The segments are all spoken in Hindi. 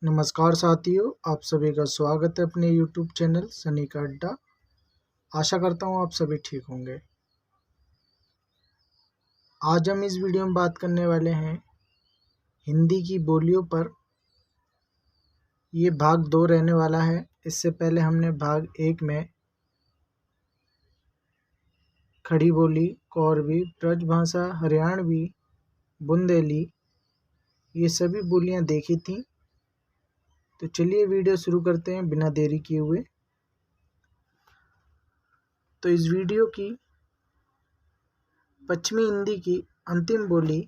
नमस्कार साथियों, आप सभी का स्वागत है अपने YouTube चैनल सनी का अड्डा। आशा करता हूँ आप सभी ठीक होंगे। आज हम इस वीडियो में बात करने वाले हैं हिंदी की बोलियों पर। ये भाग 2 रहने वाला है। इससे पहले हमने भाग 1 में खड़ी बोली, कोरवी, ब्रजभाषा, हरियाणवी, बुंदेली ये सभी बोलियां देखी थी। तो चलिए वीडियो शुरू करते हैं बिना देरी किए हुए। तो इस वीडियो की पश्चिमी हिंदी की अंतिम बोली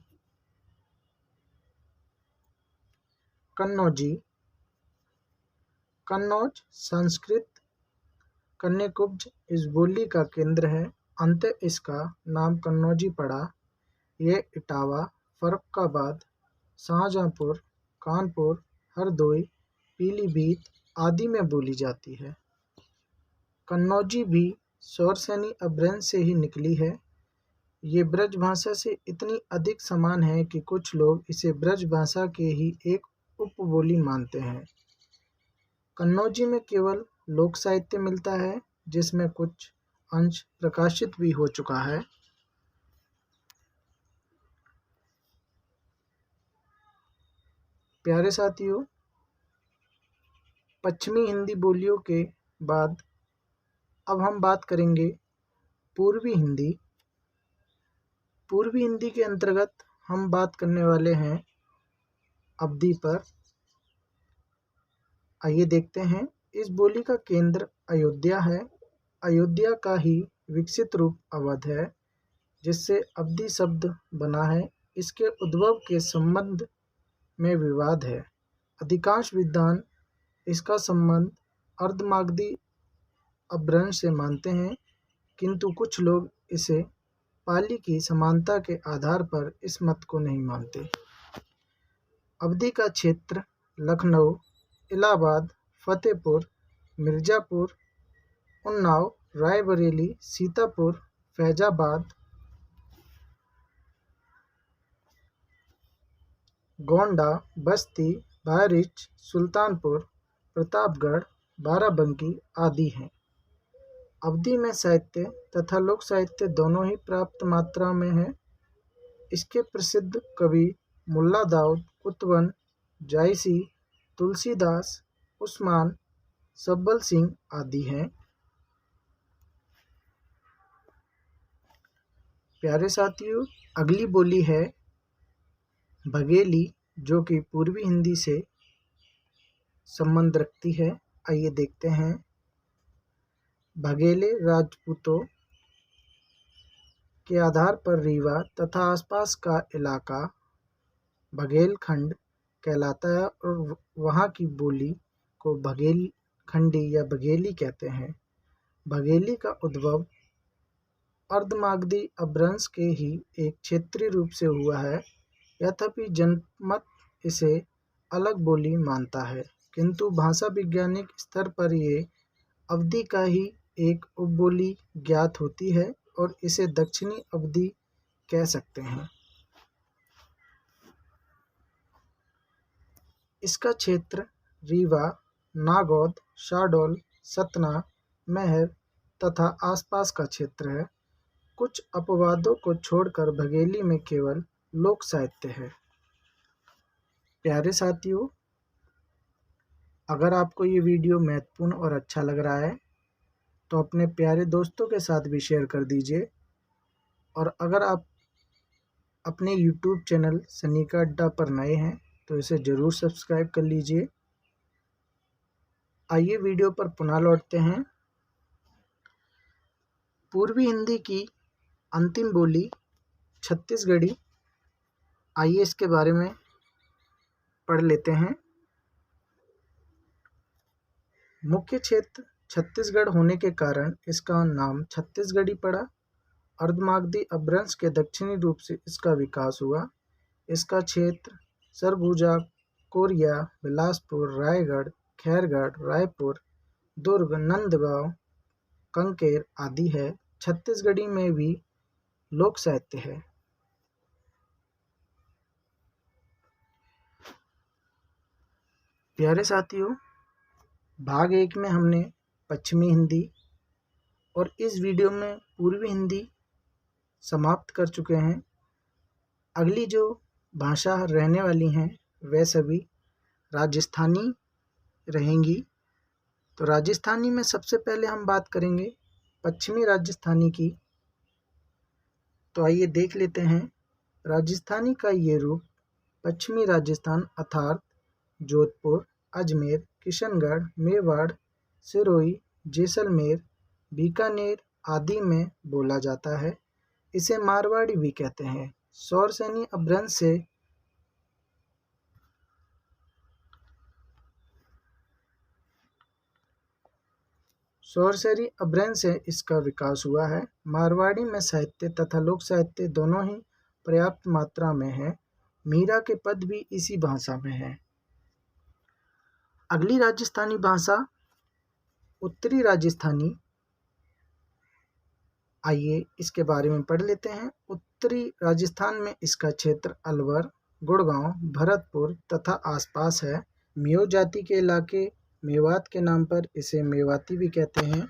कन्नौजी। कन्नौज संस्कृत कन्याकुब्ज इस बोली का केंद्र है। अंततः इसका नाम कन्नौजी पड़ा। यह इटावा, फर्रुखाबाद, शाहजहांपुर, कानपुर, हरदोई, पीलीभीत आदि में बोली जाती है। कन्नौजी भी सौरसेनी अपभ्रंश से ही निकली है। ये ब्रजभाषा से इतनी अधिक समान है कि कुछ लोग इसे ब्रजभाषा के ही एक उपबोली मानते हैं। कन्नौजी में केवल लोक साहित्य मिलता है, जिसमें कुछ अंश प्रकाशित भी हो चुका है। प्यारे साथियों, पश्चिमी हिंदी बोलियों के बाद अब हम बात करेंगे पूर्वी हिंदी। पूर्वी हिंदी के अंतर्गत हम बात करने वाले हैं अवधी पर। आइए देखते हैं। इस बोली का केंद्र अयोध्या है। अयोध्या का ही विकसित रूप अवध है, जिससे अवधी शब्द बना है। इसके उद्भव के संबंध में विवाद है। अधिकांश विद्वान इसका संबंध अर्धमागधी अपभ्रंश से मानते हैं, किंतु कुछ लोग इसे पाली की समानता के आधार पर इस मत को नहीं मानते। अवधी का क्षेत्र लखनऊ, इलाहाबाद, फतेहपुर, मिर्जापुर, उन्नाव, रायबरेली, सीतापुर, फैजाबाद, गोंडा, बस्ती, बहरीच, सुल्तानपुर, प्रतापगढ़, बाराबंकी आदि हैं। अवधी में साहित्य तथा लोक साहित्य दोनों ही पर्याप्त मात्रा में है। इसके प्रसिद्ध कवि मुल्ला दाऊद, कुतवन, जायसी, तुलसीदास, उस्मान, सब्बल सिंह आदि हैं। प्यारे साथियों, अगली बोली है बघेली, जो कि पूर्वी हिंदी से संबंध रखती है। आइए देखते हैं। बघेले राजपूतों के आधार पर रीवा तथा आसपास का इलाका बघेलखंड कहलाता है और वहाँ की बोली को बघेलखंडी या बघेली कहते हैं। बघेली का उद्भव अर्धमागधी अपभ्रंश के ही एक क्षेत्रीय रूप से हुआ है। यद्यपि जनमत इसे अलग बोली मानता है, किंतु भाषा वैज्ञानिक स्तर पर ये अवधी का ही एक उपबोली ज्ञात होती है और इसे दक्षिणी अवधी कह सकते हैं। इसका क्षेत्र रीवा, नागौद, शाहडोल, सतना, महर तथा आसपास का क्षेत्र है। कुछ अपवादों को छोड़कर बघेली में केवल लोक साहित्य है। प्यारे साथियों, अगर आपको ये वीडियो महत्वपूर्ण और अच्छा लग रहा है तो अपने प्यारे दोस्तों के साथ भी शेयर कर दीजिए। और अगर आप अपने YouTube चैनल सनी का अड्डा पर नए हैं तो इसे ज़रूर सब्सक्राइब कर लीजिए। आइए वीडियो पर पुनः लौटते हैं। पूर्वी हिंदी की अंतिम बोली छत्तीसगढ़ी। आइए इसके बारे में पढ़ लेते हैं। मुख्य क्षेत्र छत्तीसगढ़ होने के कारण इसका नाम छत्तीसगढ़ी पड़ा। अर्धमागधी अपभ्रंश के दक्षिणी रूप से इसका विकास हुआ। इसका क्षेत्र सरगुजा, कोरिया, बिलासपुर, रायगढ़, खैरगढ़, रायपुर, दुर्ग, नंदगांव, कंकेर आदि है। छत्तीसगढ़ी में भी लोक साहित्य है। प्यारे साथियों, भाग 1 में हमने पश्चिमी हिंदी और इस वीडियो में पूर्वी हिंदी समाप्त कर चुके हैं। अगली जो भाषा रहने वाली हैं वह सभी राजस्थानी रहेंगी। तो राजस्थानी में सबसे पहले हम बात करेंगे पश्चिमी राजस्थानी की। तो आइए देख लेते हैं। राजस्थानी का ये रूप पश्चिमी राजस्थान अर्थात जोधपुर, अजमेर, किशनगढ़, मेवाड़, सिरोही, जैसलमेर, बीकानेर आदि में बोला जाता है। इसे मारवाड़ी भी कहते हैं। सौरसेनी अपभ्रंश से इसका विकास हुआ है। मारवाड़ी में साहित्य तथा लोक साहित्य दोनों ही पर्याप्त मात्रा में है। मीरा के पद भी इसी भाषा में है। अगली राजस्थानी भाषा उत्तरी राजस्थानी। आइए इसके बारे में पढ़ लेते हैं। उत्तरी राजस्थान में इसका क्षेत्र अलवर, गुड़गांव, भरतपुर तथा आसपास है। मियो जाति के इलाके मेवात के नाम पर इसे मेवाती भी कहते हैं।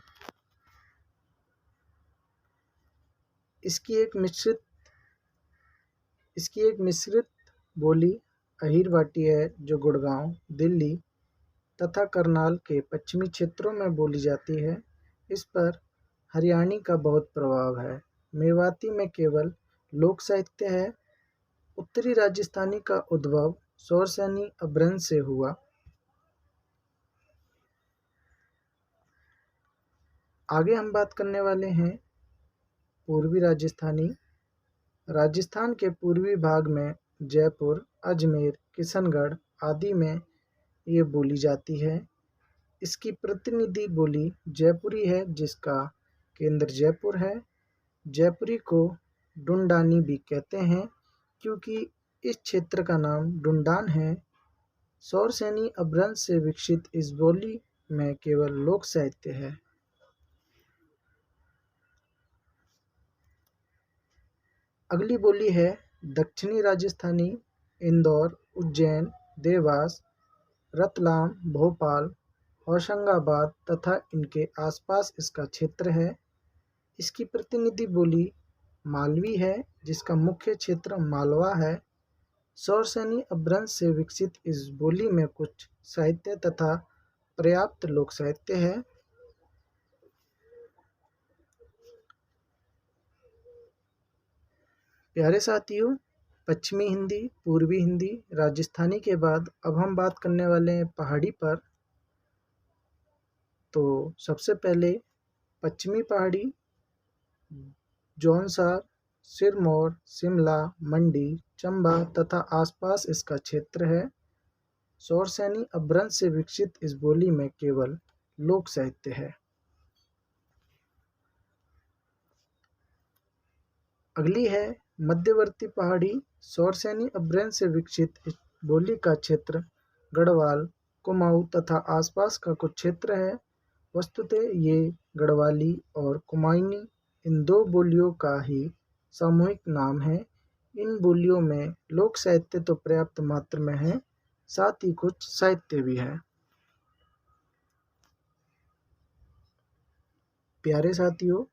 इसकी एक मिश्रित बोली अहीरवाटी है जो गुड़गांव, दिल्ली तथा करनाल के पश्चिमी क्षेत्रों में बोली जाती है। इस पर हरियाणी का बहुत प्रभाव है। मेवाती में केवल लोक साहित्य है। उत्तरी राजस्थानी का उद्भव सौरसेनी अपभ्रंश से हुआ। आगे हम बात करने वाले हैं पूर्वी राजस्थानी। राजस्थान के पूर्वी भाग में जयपुर, अजमेर, किशनगढ़ आदि में ये बोली जाती है। इसकी प्रतिनिधि बोली जयपुरी है जिसका केंद्र जयपुर है। जयपुरी को डुंडानी भी कहते हैं क्योंकि इस क्षेत्र का नाम डुंडान है। सौरसेनी अपभ्रंश से विकसित इस बोली में केवल लोक साहित्य है। अगली बोली है दक्षिणी राजस्थानी। इंदौर, उज्जैन, देवास, रतलाम, भोपाल, होशंगाबाद तथा इनके आसपास इसका क्षेत्र है। इसकी प्रतिनिधि बोली मालवी है जिसका मुख्य क्षेत्र मालवा है। सौरसेनी अपभ्रंश से विकसित इस बोली में कुछ साहित्य तथा पर्याप्त लोक साहित्य है। प्यारे साथियों, पश्चिमी हिंदी, पूर्वी हिंदी, राजस्थानी के बाद अब हम बात करने वाले हैं पहाड़ी पर। तो सबसे पहले पश्चिमी पहाड़ी जौनसार, सिरमौर, शिमला, मंडी, चंबा तथा आसपास इसका क्षेत्र है। सौरसेनी अपभ्रंश से विकसित इस बोली में केवल लोक साहित्य है। अगली है मध्यवर्ती पहाड़ी। सौरसेनी अपभ्रंश से विकसित इस बोली का क्षेत्र गढ़वाल, कुमाऊं तथा आसपास का कुछ क्षेत्र है। वस्तुतः ये गढ़वाली और कुमाऊनी इन दो बोलियों का ही सामूहिक नाम है। इन बोलियों में लोक साहित्य तो पर्याप्त मात्रा में है, साथ ही कुछ साहित्य भी है। प्यारे साथियों,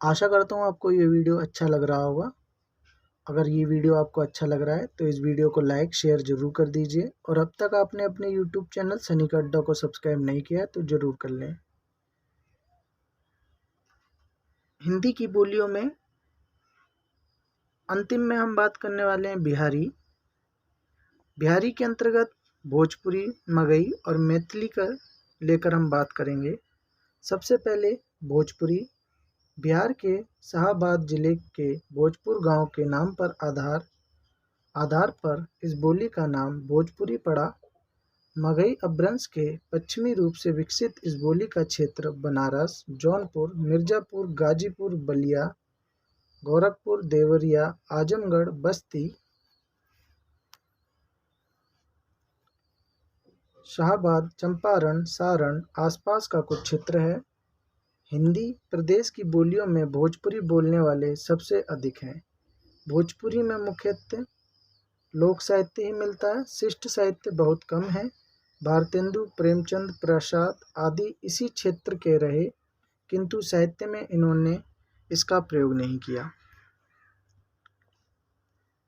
आशा करता हूँ आपको ये वीडियो अच्छा लग रहा होगा। अगर ये वीडियो आपको अच्छा लग रहा है तो इस वीडियो को लाइक शेयर ज़रूर कर दीजिए और अब तक आपने अपने यूट्यूब चैनल सनी का अड्डा को सब्सक्राइब नहीं किया तो ज़रूर कर लें। हिंदी की बोलियों में अंतिम में हम बात करने वाले हैं बिहारी। बिहारी के अंतर्गत भोजपुरी, मगही और मैथिली का लेकर हम बात करेंगे। सबसे पहले भोजपुरी। बिहार के शाहाबाद जिले के भोजपुर गांव के नाम पर आधार पर इस बोली का नाम भोजपुरी पड़ा। मगही अपभ्रंश के पश्चिमी रूप से विकसित इस बोली का क्षेत्र बनारस, जौनपुर, मिर्जापुर, गाजीपुर, बलिया, गोरखपुर, देवरिया, आजमगढ़, बस्ती, शाहाबाद, चंपारण, सारण आसपास का कुछ क्षेत्र है। हिंदी प्रदेश की बोलियों में भोजपुरी बोलने वाले सबसे अधिक हैं। भोजपुरी में मुख्यतः लोक साहित्य ही मिलता है, शिष्ट साहित्य बहुत कम है। भारतेंदु, प्रेमचंद प्रसाद आदि इसी क्षेत्र के रहे, किंतु साहित्य में इन्होंने इसका प्रयोग नहीं किया।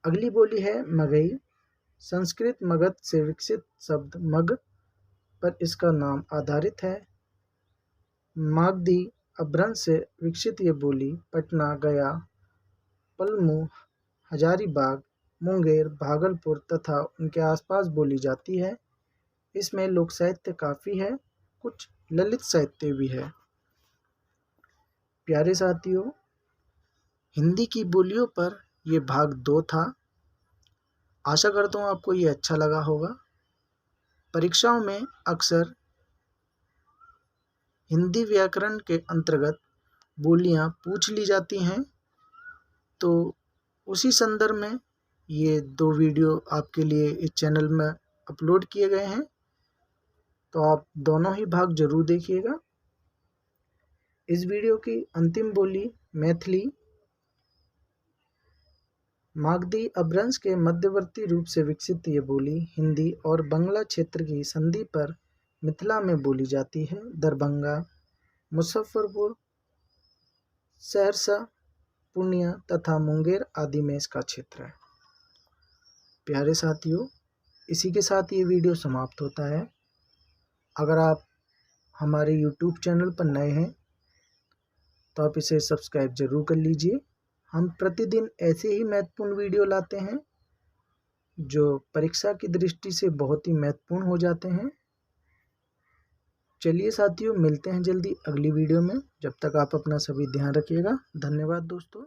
अगली बोली है मगही। संस्कृत मगध से विकसित शब्द मग पर इसका नाम आधारित है। मागधी अपभ्रंश से विकसित ये बोली पटना, गया, पलामू, हजारीबाग, मुंगेर, भागलपुर तथा उनके आसपास बोली जाती है। इसमें लोक साहित्य काफ़ी है, कुछ ललित साहित्य भी है। प्यारे साथियों, हिंदी की बोलियों पर ये भाग 2 था। आशा करता हूँ आपको ये अच्छा लगा होगा। परीक्षाओं में अक्सर हिंदी व्याकरण के अंतर्गत बोलियां पूछ ली जाती हैं, तो उसी संदर्भ में ये 2 वीडियो आपके लिए इस चैनल में अपलोड किए गए हैं, तो आप दोनों ही भाग जरूर देखिएगा। इस वीडियो की अंतिम बोली मैथिली मागधी अपभ्रंश के मध्यवर्ती रूप से विकसित ये बोली हिंदी और बंगला क्षेत्र की संधि पर मिथिला में बोली जाती है। दरभंगा, मुजफ्फरपुर, सहरसा, पूर्णिया तथा मुंगेर आदि में इसका क्षेत्र है। प्यारे साथियों, इसी के साथ ये वीडियो समाप्त होता है। अगर आप हमारे YouTube चैनल पर नए हैं तो आप इसे सब्सक्राइब जरूर कर लीजिए। हम प्रतिदिन ऐसे ही महत्वपूर्ण वीडियो लाते हैं जो परीक्षा की दृष्टि से बहुत ही महत्वपूर्ण हो जाते हैं। चलिए साथियों, मिलते हैं जल्दी अगली वीडियो में। जब तक आप अपना सभी ध्यान रखिएगा। धन्यवाद दोस्तों।